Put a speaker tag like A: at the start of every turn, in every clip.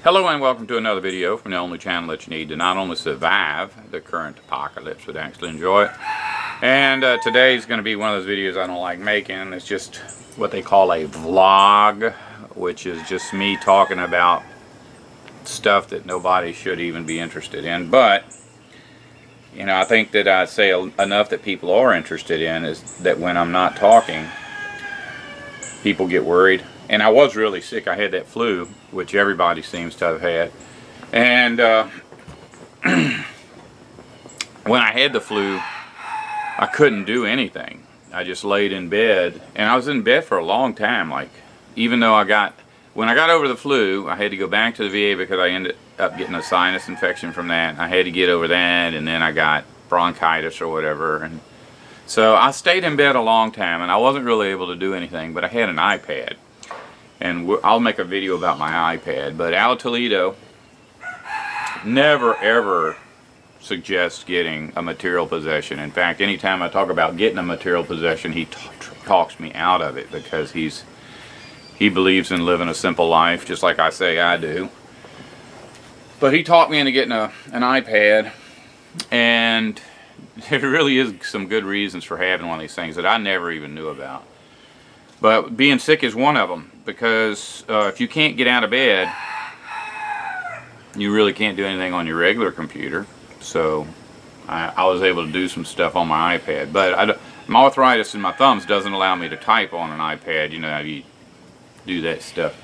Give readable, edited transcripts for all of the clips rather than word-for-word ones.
A: Hello and welcome to another video from the only channel that you need to not only survive the current apocalypse but actually enjoy it. And today is going to be one of those videos I don't like making. It's just what they call a vlog, which is just me talking about stuff that nobody should even be interested in. But you know, I think that I say enough that people are interested in is that when I'm not talking, people get worried. And I was really sick. I had that flu, which everybody seems to have had. And when I had the flu, I couldn't do anything. I just laid in bed. And I was in bed for a long time. Like, even though when I got over the flu, I had to go back to the VA because I ended up getting a sinus infection from that. I had to get over that, and then I got bronchitis or whatever. And so I stayed in bed a long time, and I wasn't really able to do anything, but I had an iPad. And I'll make a video about my iPad. But Al Toledo never ever suggests getting a material possession. In fact, anytime I talk about getting a material possession, he talks me out of it because he believes in living a simple life, just like I say I do. But he talked me into getting an iPad, and there really is some good reasons for having one of these things that I never even knew about. But being sick is one of them, because if you can't get out of bed, you really can't do anything on your regular computer. So I was able to do some stuff on my iPad. But my arthritis in my thumbs doesn't allow me to type on an iPad. You know how you do that stuff.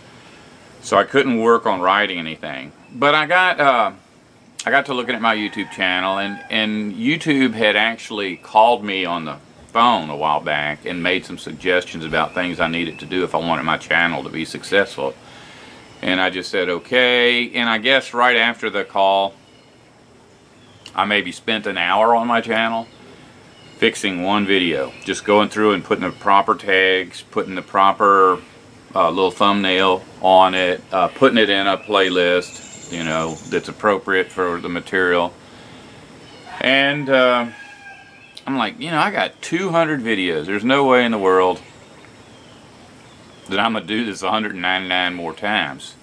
A: So I couldn't work on writing anything. But I got to looking at my YouTube channel, and YouTube had actually called me on the phone a while back and made some suggestions about things I needed to do if I wanted my channel to be successful. And I just said okay, and I guess right after the call I maybe spent an hour on my channel fixing one video, just going through and putting the proper tags, putting the proper little thumbnail on it, putting it in a playlist, you know, that's appropriate for the material. And I'm like, you know, I got 200 videos. There's no way in the world that I'm gonna do this 199 more times.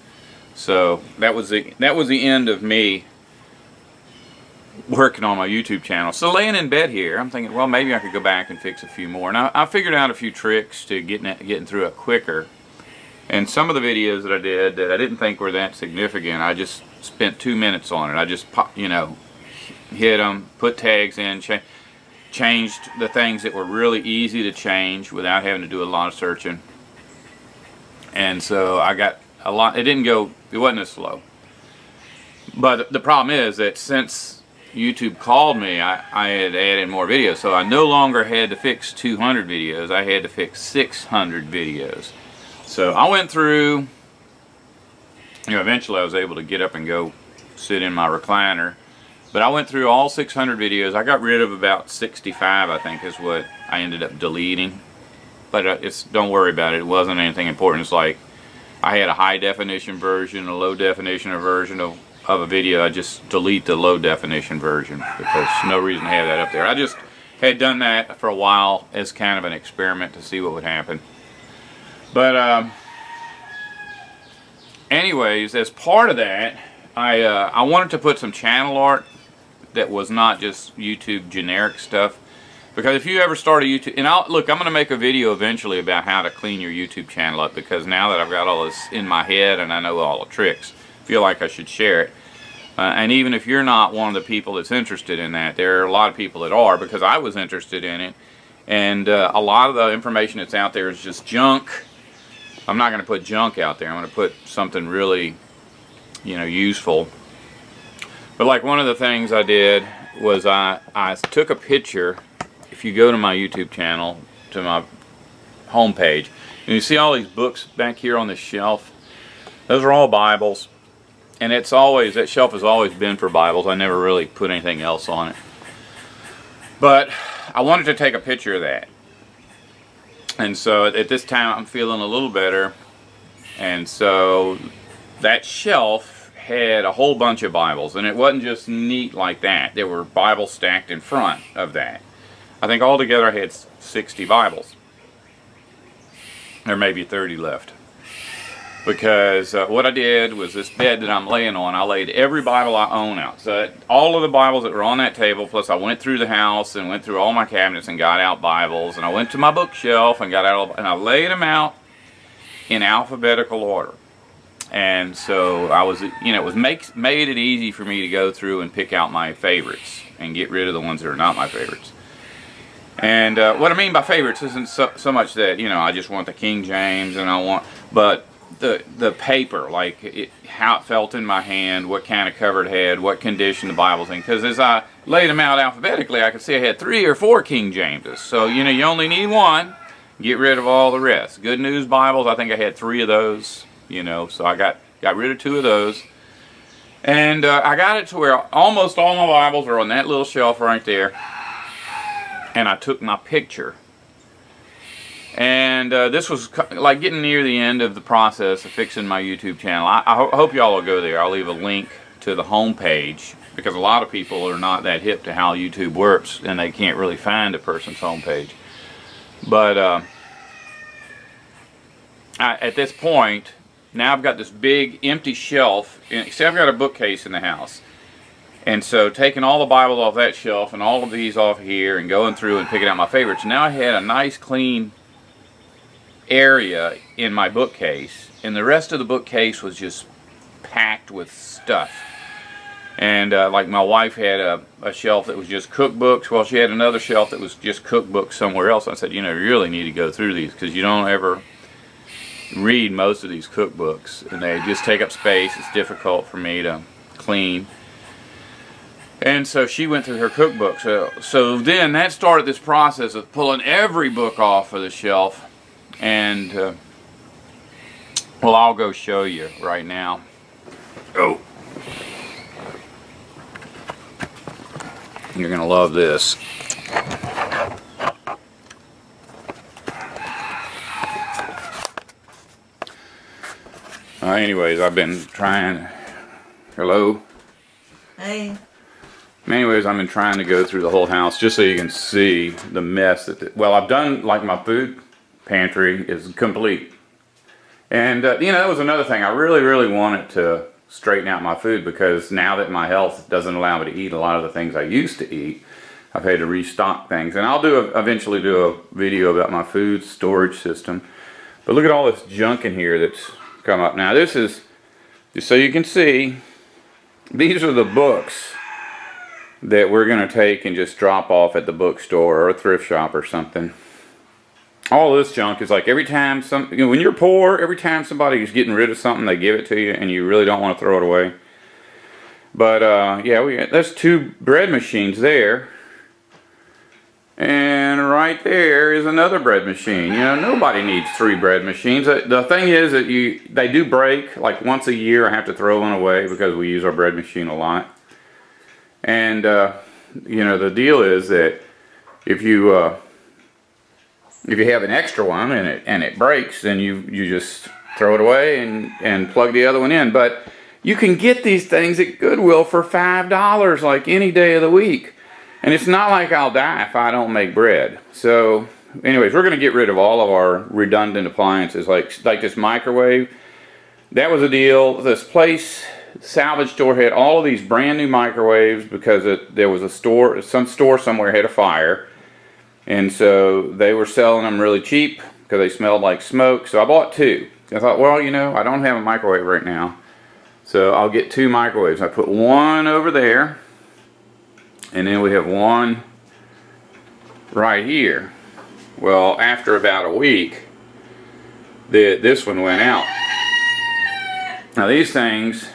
A: So that was the end of me working on my YouTube channel. So laying in bed here, I'm thinking, well, maybe I could go back and fix a few more. And I figured out a few tricks to getting through it quicker. And some of the videos that I did that I didn't think were that significant, I just spent 2 minutes on it. I just, you know, hit them, put tags in, changed the things that were really easy to change without having to do a lot of searching. And so I got a lot. It wasn't as slow. But the problem is that since YouTube called me, I had added more videos. So I no longer had to fix 200 videos. I had to fix 600 videos. So I went through, you know, eventually I was able to get up and go sit in my recliner. But I went through all 600 videos. I got rid of about 65, I think, is what I ended up deleting. But don't worry about it. It wasn't anything important. It's like I had a high definition version, a low definition version of a video. I just delete the low definition version because no reason to have that up there. I just had done that for a while as kind of an experiment to see what would happen. But anyways, as part of that, I wanted to put some channel art that was not just YouTube generic stuff, because if you ever start a YouTube, and I'm going to make a video eventually about how to clean your YouTube channel up, because now that I've got all this in my head and I know all the tricks, I feel like I should share it. And even if you're not one of the people that's interested in that, there are a lot of people that are, because I was interested in it, and a lot of the information that's out there is just junk. I'm not going to put junk out there. I'm going to put something really, you know, useful. But like one of the things I did was I took a picture. If you go to my YouTube channel, to my home page, and you see all these books back here on this shelf, those are all Bibles. And that shelf has always been for Bibles. I never really put anything else on it. But I wanted to take a picture of that. And so at this time I'm feeling a little better. And so that shelf had a whole bunch of Bibles, and it wasn't just neat like that. There were Bibles stacked in front of that. I think altogether I had 60 Bibles. There may be 30 left. because what I did was this bed that I'm laying on, I laid every Bible I own out. So all of the Bibles that were on that table, plus I went through the house and went through all my cabinets and got out Bibles, and I went to my bookshelf and got out, and I laid them out in alphabetical order. And so I was, you know, it was made it easy for me to go through and pick out my favorites and get rid of the ones that are not my favorites. And what I mean by favorites isn't so much that, you know, I just want the King James and I want, but the paper, like how it felt in my hand, what kind of cover it had, what condition the Bible's in. Because as I laid them out alphabetically, I could see I had 3 or 4 King Jameses. So, you know, you only need one, get rid of all the rest. Good News Bibles, I think I had 3 of those. You know, so I got rid of 2 of those, and I got it to where almost all my Bibles are on that little shelf right there. And I took my picture, and this was like getting near the end of the process of fixing my YouTube channel. I hope y'all will go there. I'll leave a link to the home page, because a lot of people are not that hip to how YouTube works, and they can't really find a person's home page. But at this point, now I've got this big empty shelf. See, I've got a bookcase in the house. And so taking all the Bibles off that shelf and all of these off here and going through and picking out my favorites, now I had a nice clean area in my bookcase. And the rest of the bookcase was just packed with stuff. And like my wife had a shelf that was just cookbooks. Well, she had another shelf that was just cookbooks somewhere else. I said, you know, you really need to go through these, because you don't ever read most of these cookbooks, and they just take up space. It's difficult for me to clean. And so she went through her cookbook. So then that started this process of pulling every book off of the shelf. And well, I'll go show you right now. Oh, you're gonna love this. Anyways, I've been trying. Hello?
B: Hey.
A: Anyways, I've been trying to go through the whole house just so you can see the mess that. Well, I've done, like, my food pantry is complete. And, you know, that was another thing. I really wanted to straighten out my food, because now that my health doesn't allow me to eat a lot of the things I used to eat, I've had to restock things. And I'll eventually do a video about my food storage system. But look at all this junk in here that's come up. Now this is, just so you can see, these are the books that we're going to take and just drop off at the bookstore or a thrift shop or something. All this junk is like every time you know, when you're poor, every time somebody is getting rid of something, they give it to you and you really don't want to throw it away. But yeah, that's 2 bread machines there. And right there is another bread machine. You know, nobody needs 3 bread machines. The thing is that they do break. Like once a year I have to throw one away because we use our bread machine a lot. And you know, the deal is that if you have an extra one and it breaks, then you just throw it away and plug the other one in. But you can get these things at Goodwill for $5 like any day of the week. And it's not like I'll die if I don't make bread. So, anyways, we're going to get rid of all of our redundant appliances, like this microwave. That was a deal. This place, salvage store, had all of these brand new microwaves because there was some store somewhere had a fire. And so they were selling them really cheap because they smelled like smoke. So I bought 2. I thought, well, you know, I don't have a microwave right now, so I'll get 2 microwaves. I put one over there. And then we have one right here. Well, after about a week, this one went out. Now these things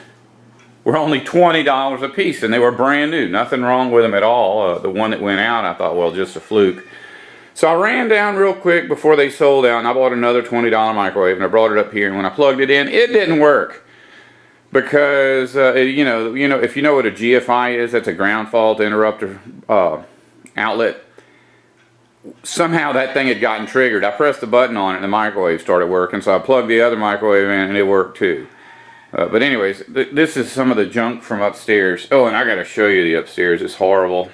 A: were only $20 a piece, and they were brand new. Nothing wrong with them at all. The one that went out, I thought, well, just a fluke. So I ran down real quick before they sold out, and I bought another $20 microwave, and I brought it up here, and when I plugged it in, it didn't work. Because, you know, if you know what a GFI is, that's a ground fault interrupter outlet. Somehow that thing had gotten triggered. I pressed the button on it and the microwave started working, so I plugged the other microwave in and it worked too. But anyways, this is some of the junk from upstairs. Oh, and I got to show you the upstairs. It's horrible.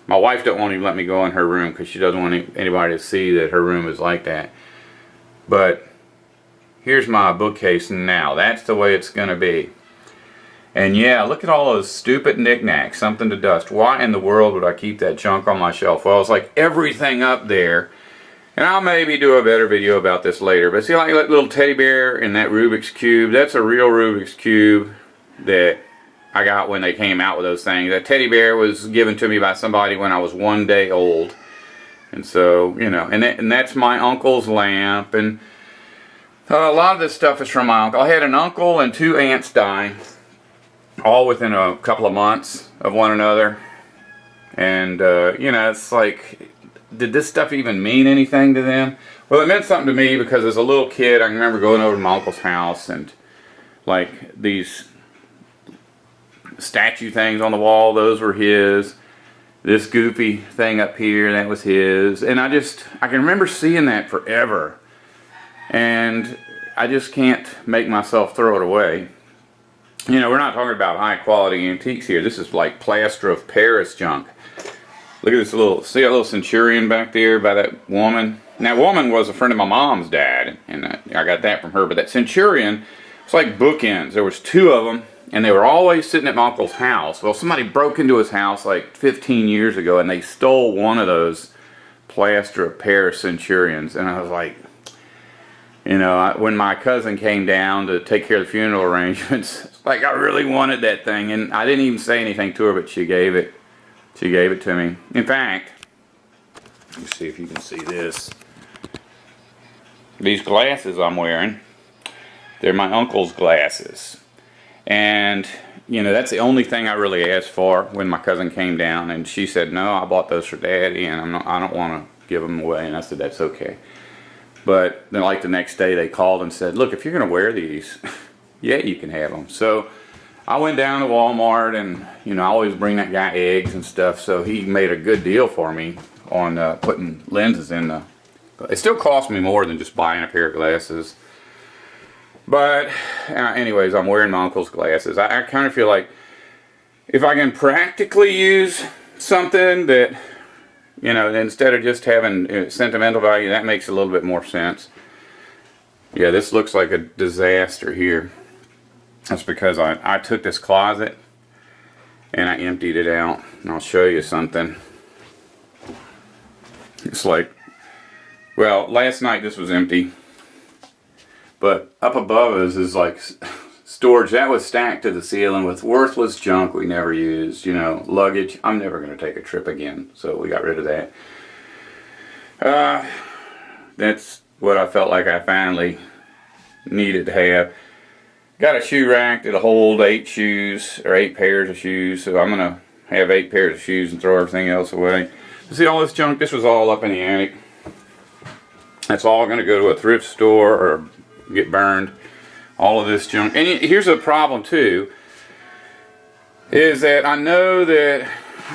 A: My wife won't even let me go in her room because she doesn't want anybody to see that her room is like that. But here's my bookcase now. That's the way it's going to be. And yeah, look at all those stupid knickknacks, something to dust. Why in the world would I keep that junk on my shelf? Well, it's like everything up there. And I'll maybe do a better video about this later. But see, like that little teddy bear and that Rubik's Cube, that's a real Rubik's Cube that I got when they came out with those things. That teddy bear was given to me by somebody when I was 1 day old. And so, you know, and that's my uncle's lamp. And a lot of this stuff is from my uncle. I had an uncle and 2 aunts die, all within a couple of months of one another. And, you know, it's like, did this stuff even mean anything to them? Well, it meant something to me because as a little kid, I can remember going over to my uncle's house and, like, these statue things on the wall, those were his. This goofy thing up here, that was his. And I can remember seeing that forever. And I just can't make myself throw it away. You know, we're not talking about high quality antiques here. This is like plaster of Paris junk. Look at this little, see that little centurion back there by that woman? And that woman was a friend of my mom's dad, and I got that from her. But that centurion, it's like bookends. There was 2 of them, and they were always sitting at my uncle's house. Well, somebody broke into his house like 15 years ago, and they stole one of those plaster of Paris centurions. And I was like, you know, when my cousin came down to take care of the funeral arrangements, like I really wanted that thing, and I didn't even say anything to her, but she gave it. She gave it to me. In fact, let me see if you can see this. These glasses I'm wearing, they're my uncle's glasses. And, you know, that's the only thing I really asked for when my cousin came down. And she said, no, I bought those for Daddy, and I don't want to give them away. And I said, that's okay. But then, like, the next day they called and said, look, if you're going to wear these, yeah, you can have them. So I went down to Walmart, and, you know, I always bring that guy eggs and stuff, so he made a good deal for me on putting lenses in the... It still cost me more than just buying a pair of glasses. But, anyways, I'm wearing my uncle's glasses. I kind of feel like if I can practically use something that, you know, instead of just having sentimental value, that makes a little bit more sense. Yeah, this looks like a disaster here. That's because I took this closet and I emptied it out. And I'll show you something. It's like, well, last night this was empty. But up above us is like storage. That was stacked to the ceiling with worthless junk we never used. You know, luggage. I'm never going to take a trip again. So we got rid of that. That's what I felt like I finally needed to have. Got a shoe rack that'll hold 8 shoes, or 8 pairs of shoes, so I'm going to have 8 pairs of shoes and throw everything else away. See all this junk? This was all up in the attic. That's all going to go to a thrift store or get burned. All of this junk. And here's a problem too, is that I know that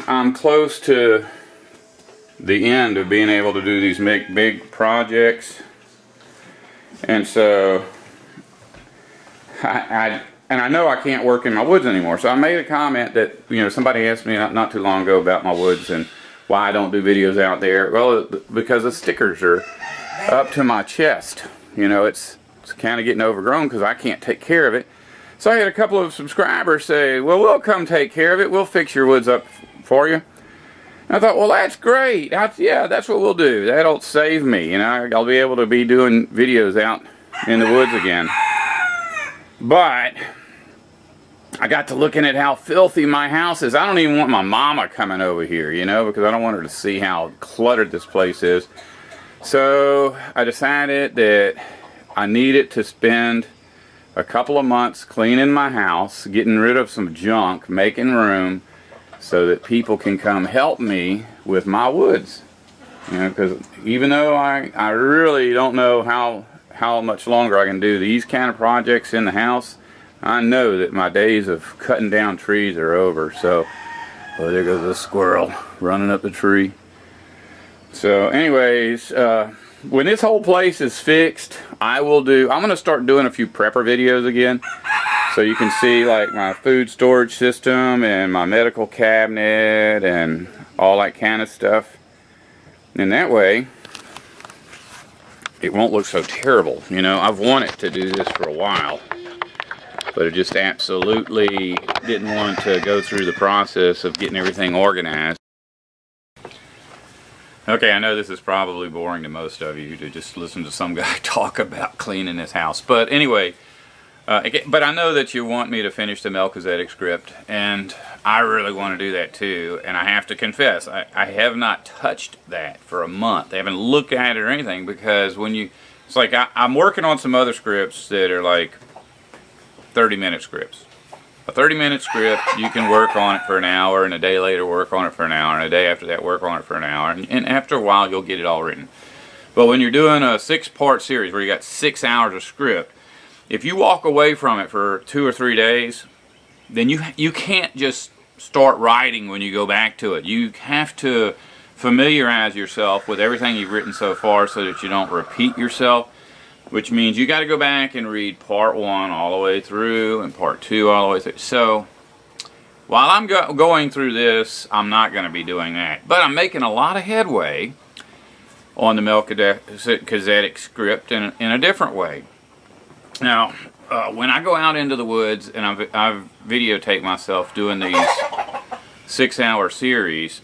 A: I'm close to the end of being able to do these big projects. And so I know I can't work in my woods anymore. So I made a comment that, you know, somebody asked me not too long ago about my woods and why I don't do videos out there. Well, because the stickers are up to my chest. You know, it's kind of getting overgrown because I can't take care of it. So I had a couple of subscribers say, well, we'll come take care of it. We'll fix your woods up for you. And I thought, well, that's great. Yeah, that's what we'll do. That'll save me. You know, I'll be able to be doing videos out in the woods again. But I got to looking at how filthy my house is. I don't even want my mama coming over here, you know, because I don't want her to see how cluttered this place is. So I decided that I needed to spend a couple of months cleaning my house, getting rid of some junk, making room so that people can come help me with my woods. You know, because even though I really don't know how much longer I can do these kind of projects in the house, I know that my days of cutting down trees are over. So, oh, there goes a squirrel running up the tree. So anyways, when this whole place is fixed, I'm going to start doing a few prepper videos again. So you can see like my food storage system and my medical cabinet and all that kind of stuff. And that way, it won't look so terrible. You know, I've wanted to do this for a while, but I just absolutely didn't want to go through the process of getting everything organized. Okay, I know this is probably boring to most of you to just listen to some guy talk about cleaning his house. But anyway, but I know that you want me to finish the Melchizedek script, and I really want to do that too. And I have to confess, I have not touched that for a month. I haven't looked at it or anything, because when you, it's like I'm working on some other scripts that are like 30-minute scripts. A 30-minute script, you can work on it for an hour, and a day later work on it for an hour, and a day after that work on it for an hour, and after a while you'll get it all written. But when you're doing a 6-part series where you got 6 hours of script, if you walk away from it for 2 or 3 days, then you can't just start writing when you go back to it. You have to familiarize yourself with everything you've written so far so that you don't repeat yourself. Which means you got to go back and read part 1 all the way through and part 2 all the way through. So while I'm going through this, I'm not going to be doing that. But I'm making a lot of headway on the Melchizedek script in a different way. Now, when I go out into the woods and I've videotaped myself doing these 6-hour series,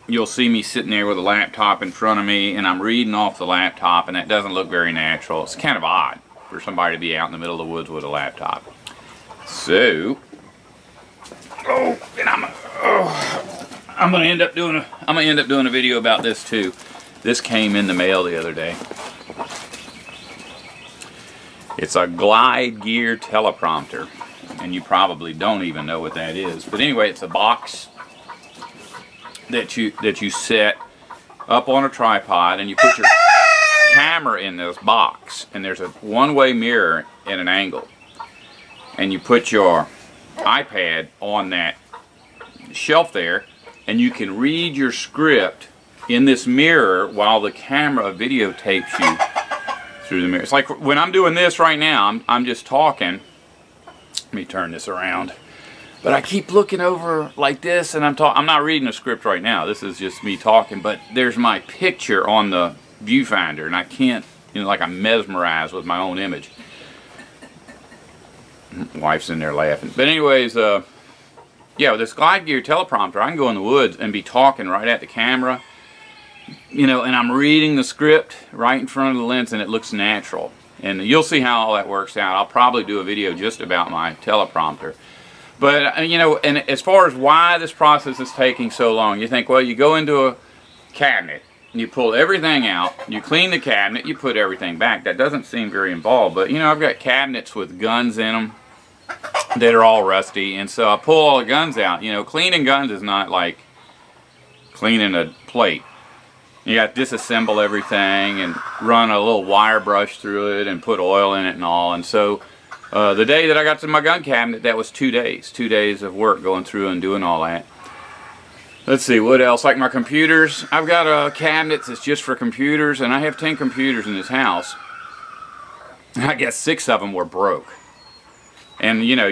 A: you'll see me sitting there with a laptop in front of me, and I'm reading off the laptop, and that doesn't look very natural. It's kind of odd for somebody to be out in the middle of the woods with a laptop. So, I'm gonna end up doing a video about this too. This came in the mail the other day. It's a glide gear teleprompter, and you probably don't even know what that is. But anyway, it's a box that you set up on a tripod, and you put your camera in this box, and there's a one-way mirror at an angle, and you put your iPad on that shelf there, and you can read your script in this mirror while the camera videotapes you through the mirror. It's like when I'm doing this right now, I'm just talking. Let me turn this around. But I keep looking over like this, and I'm not reading a script right now. This is just me talking, but there's my picture on the viewfinder, and I can't, you know, like I'm mesmerized with my own image. Wife's in there laughing. But anyways, yeah, with this glide gear teleprompter, I can go in the woods and be talking right at the camera, you know, and I'm reading the script right in front of the lens, and it looks natural. And you'll see how all that works out. I'll probably do a video just about my teleprompter. But, you know, and as far as why this process is taking so long, you think, well, you go into a cabinet, and you pull everything out, you clean the cabinet, you put everything back. That doesn't seem very involved, but, you know, I've got cabinets with guns in them that are all rusty, and so I pull all the guns out. You know, cleaning guns is not like cleaning a plate. You got to disassemble everything and run a little wire brush through it and put oil in it and all, and so the day that I got to my gun cabinet, that was 2 days. 2 days of work going through and doing all that. Let's see, what else? Like my computers. I've got a cabinet that's just for computers, and I have 10 computers in this house. I guess 6 of them were broke. And, you know,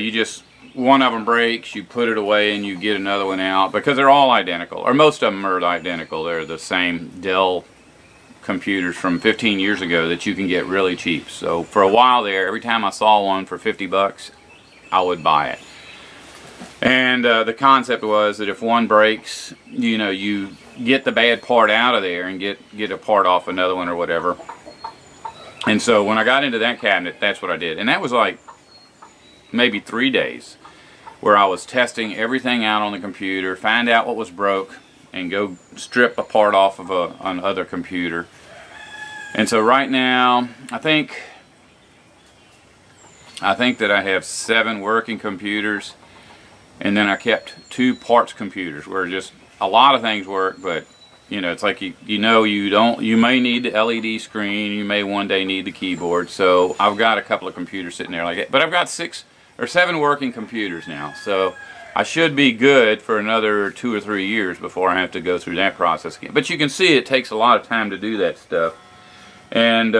A: one of them breaks, you put it away, and you get another one out, because they're all identical. Or most of them are identical. They're the same Dell computers from 15 years ago that you can get really cheap. So for a while there, every time I saw one for 50 bucks, I would buy it. And the concept was that if one breaks, you know, you get the bad part out of there and get a part off another one or whatever. And so when I got into that cabinet, that's what I did. And that was like maybe 3 days where I was testing everything out on the computer, find out what was broke, and go strip a part off of another computer. And so right now, I think that I have 7 working computers, and then I kept 2 parts computers where just a lot of things work, but you know, it's like you may need the LED screen, you may one day need the keyboard. So I've got a couple of computers sitting there like that, but I've got 6 or 7 working computers now. So I should be good for another 2 or 3 years before I have to go through that process again. But you can see it takes a lot of time to do that stuff. And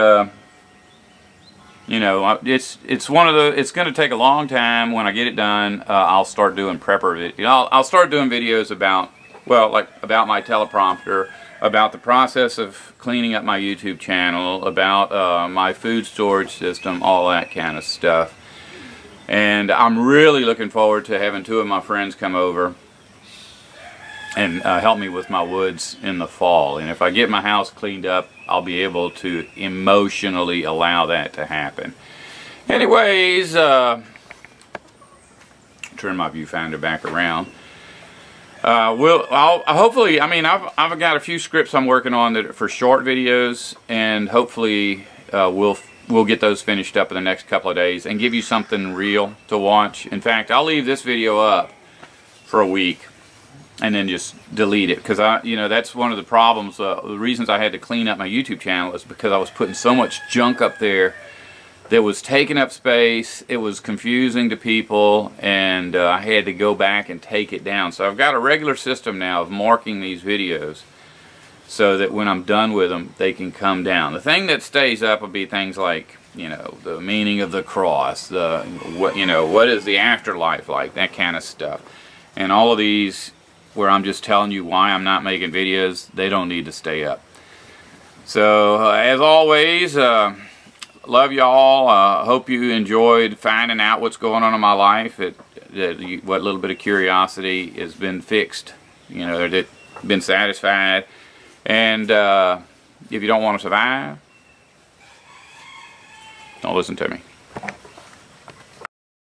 A: you know, it's going to take a long time. When I get it done, I'll start doing prepper videos. I'll start doing videos about, well, like about my teleprompter, about the process of cleaning up my YouTube channel, about my food storage system, all that kind of stuff. And I'm really looking forward to having 2 of my friends come over and help me with my woods in the fall. And if I get my house cleaned up, I'll be able to emotionally allow that to happen. Anyways, turn my viewfinder back around. I'll hopefully, I mean, I've got a few scripts I'm working on that for short videos, and hopefully we'll get those finished up in the next couple of days and give you something real to watch. In fact, I'll leave this video up for a week and then just delete it, because you know, that's one of the problems. The reasons I had to clean up my YouTube channel is because I was putting so much junk up there that was taking up space. It was confusing to people, and I had to go back and take it down. So I've got a regular system now of marking these videos so that when I'm done with them, they can come down. The thing that stays up will be things like, you know, the meaning of the cross, what is the afterlife like, that kind of stuff. And all of these where I'm just telling you why I'm not making videos, they don't need to stay up. So as always, love y'all. Hope you enjoyed finding out what's going on in my life. What little bit of curiosity has been fixed. You know, that been satisfied. And if you don't want to survive, don't listen to me.